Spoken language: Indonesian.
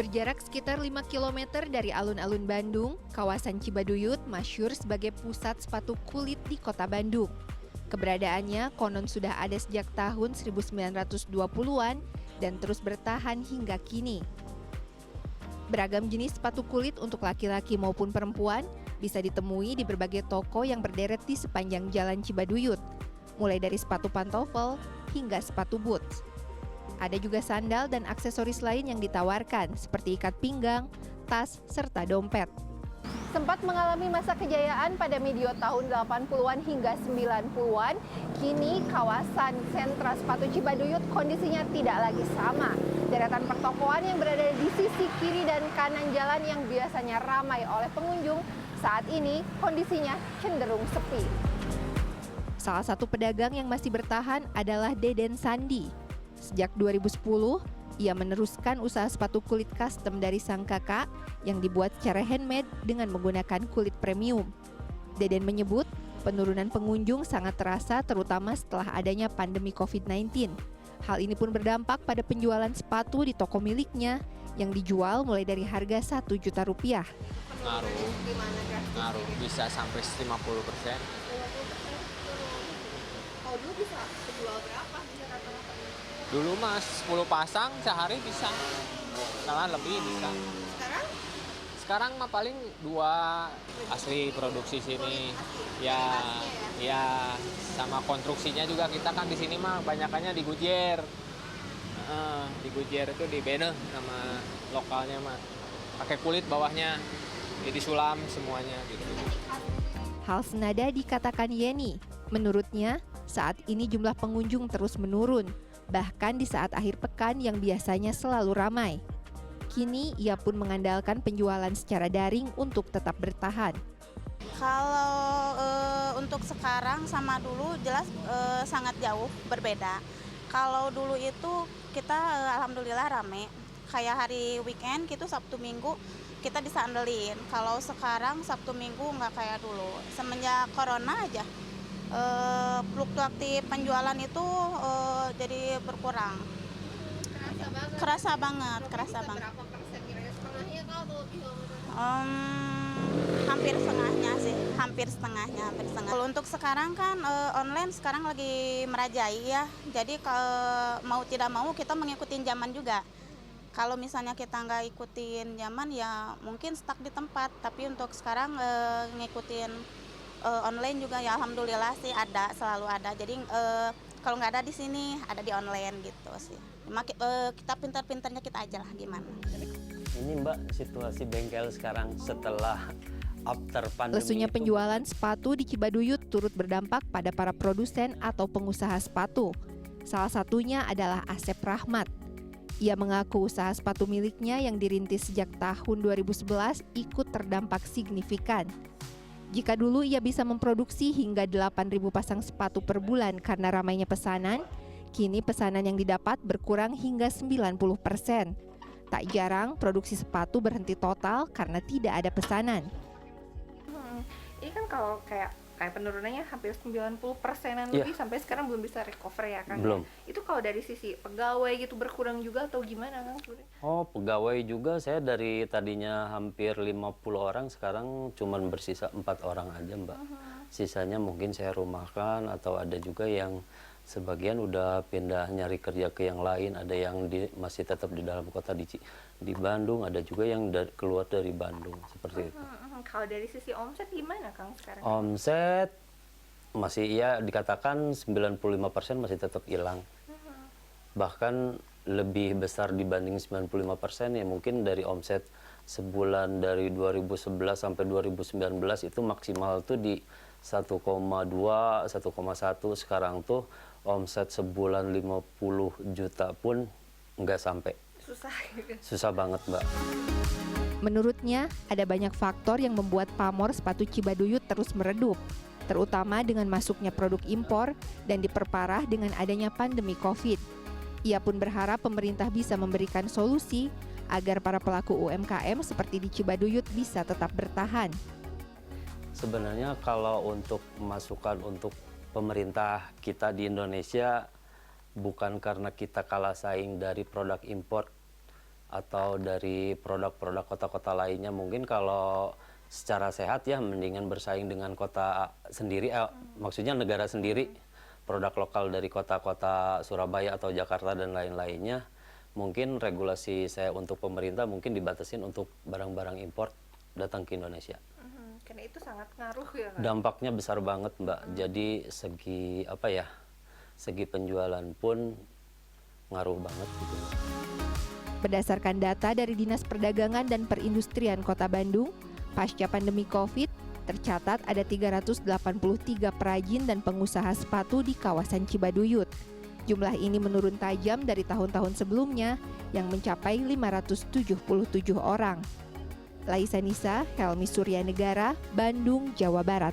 Berjarak sekitar 5 km dari alun-alun Bandung, kawasan Cibaduyut masyhur sebagai pusat sepatu kulit di kota Bandung. Keberadaannya konon sudah ada sejak tahun 1920-an dan terus bertahan hingga kini. Beragam jenis sepatu kulit untuk laki-laki maupun perempuan bisa ditemui di berbagai toko yang berderet di sepanjang jalan Cibaduyut, mulai dari sepatu pantofel hingga sepatu boots. Ada juga sandal dan aksesoris lain yang ditawarkan seperti ikat pinggang, tas, serta dompet. Sempat mengalami masa kejayaan pada medio tahun 80-an hingga 90-an, kini kawasan sentra sepatu Cibaduyut kondisinya tidak lagi sama. Deretan pertokoan yang berada di sisi kiri dan kanan jalan yang biasanya ramai oleh pengunjung, saat ini kondisinya cenderung sepi. Salah satu pedagang yang masih bertahan adalah Deden Sandi. Sejak 2010, ia meneruskan usaha sepatu kulit custom dari sang kakak yang dibuat secara handmade dengan menggunakan kulit premium. Deden menyebut penurunan pengunjung sangat terasa terutama setelah adanya pandemi COVID-19. Hal ini pun berdampak pada penjualan sepatu di toko miliknya yang dijual mulai dari harga Rp1 juta. Ngaruh, bisa sampai 50%. Kalau dulu bisa penjual berapa rata-rata? Dulu mas 10 pasang sehari bisa, malah lebih bisa. Sekarang? Sekarang mah paling 2 asli produksi sini. Ya, sama konstruksinya juga kita kan di sini mah banyakannya di Gujer. Di Gujer itu di Bene sama lokalnya mah. Pakai kulit bawahnya, jadi sulam semuanya gitu. Hal senada dikatakan Yeni. Menurutnya, saat ini jumlah pengunjung terus menurun. Bahkan di saat akhir pekan yang biasanya selalu ramai. Kini ia pun mengandalkan penjualan secara daring untuk tetap bertahan. Kalau untuk sekarang sama dulu jelas sangat jauh berbeda. Kalau dulu itu kita alhamdulillah rame. Kayak hari weekend gitu Sabtu Minggu kita bisa andelin. Kalau sekarang Sabtu Minggu nggak kayak dulu. Semenjak corona aja. Fluktuatif penjualan itu jadi berkurang. Kerasa banget. Berapa persen kira-kira setengahnya atau lebih? Hampir setengahnya. Kalau untuk sekarang kan online sekarang lagi merajai ya. Jadi mau tidak mau kita mengikuti zaman juga. Kalau misalnya kita nggak ikutin zaman ya mungkin stuck di tempat. Tapi untuk sekarang ngikutin online juga ya alhamdulillah sih selalu ada. Jadi kalau nggak ada di sini ada di online gitu sih. Kita pintar-pintarnya kita aja lah gimana. Ini Mbak situasi bengkel sekarang setelah after pandemi. Lesunya penjualan sepatu di Cibaduyut turut berdampak pada para produsen atau pengusaha sepatu. Salah satunya adalah Asep Rahmat. Ia mengaku usaha sepatu miliknya yang dirintis sejak tahun 2011 ikut terdampak signifikan. Jika dulu ia bisa memproduksi hingga 8.000 pasang sepatu per bulan karena ramainya pesanan, kini pesanan yang didapat berkurang hingga 90%. Tak jarang produksi sepatu berhenti total karena tidak ada pesanan. Ini kan kalau kayak penurunannya hampir 90%-an lebih sampai sekarang belum bisa recover ya kan? Belum. Itu kalau dari sisi pegawai gitu berkurang juga atau gimana kan? Oh, pegawai juga saya dari tadinya hampir 50 orang sekarang cuman bersisa 4 orang aja Mbak. Sisanya mungkin saya rumahkan atau ada juga yang sebagian udah pindah nyari kerja ke yang lain, ada yang masih tetap di dalam kota di Bandung, ada juga yang keluar dari Bandung seperti itu. Kalau dari sisi omset gimana Kang sekarang? Omset masih ya dikatakan 95% masih tetap hilang. Bahkan lebih besar dibanding 95% ya mungkin dari omset sebulan dari 2011 sampai 2019 itu maksimal tuh di 1,2, 1,1. Sekarang tuh omset sebulan 50 juta pun nggak sampai. Susah banget Mbak. Menurutnya, ada banyak faktor yang membuat pamor sepatu Cibaduyut terus meredup, terutama dengan masuknya produk impor dan diperparah dengan adanya pandemi COVID. Ia pun berharap pemerintah bisa memberikan solusi agar para pelaku UMKM seperti di Cibaduyut bisa tetap bertahan. Sebenarnya kalau untuk masukan untuk pemerintah kita di Indonesia bukan karena kita kalah saing dari produk impor, atau dari produk-produk kota-kota lainnya. Mungkin kalau secara sehat ya mendingan bersaing dengan kota sendiri, maksudnya negara sendiri, produk lokal dari kota-kota Surabaya atau Jakarta dan lain-lainnya. Mungkin regulasi saya untuk pemerintah mungkin dibatasin untuk barang-barang impor datang ke Indonesia. Karena itu sangat ngaruh ya kan? Dampaknya besar banget Mbak. Jadi segi penjualan pun ngaruh banget gitu. Berdasarkan data dari Dinas Perdagangan dan Perindustrian Kota Bandung, pasca pandemi Covid, tercatat ada 383 perajin dan pengusaha sepatu di kawasan Cibaduyut. Jumlah ini menurun tajam dari tahun-tahun sebelumnya yang mencapai 577 orang. Laisa Nisa, Helmi Suryanegara, Bandung, Jawa Barat.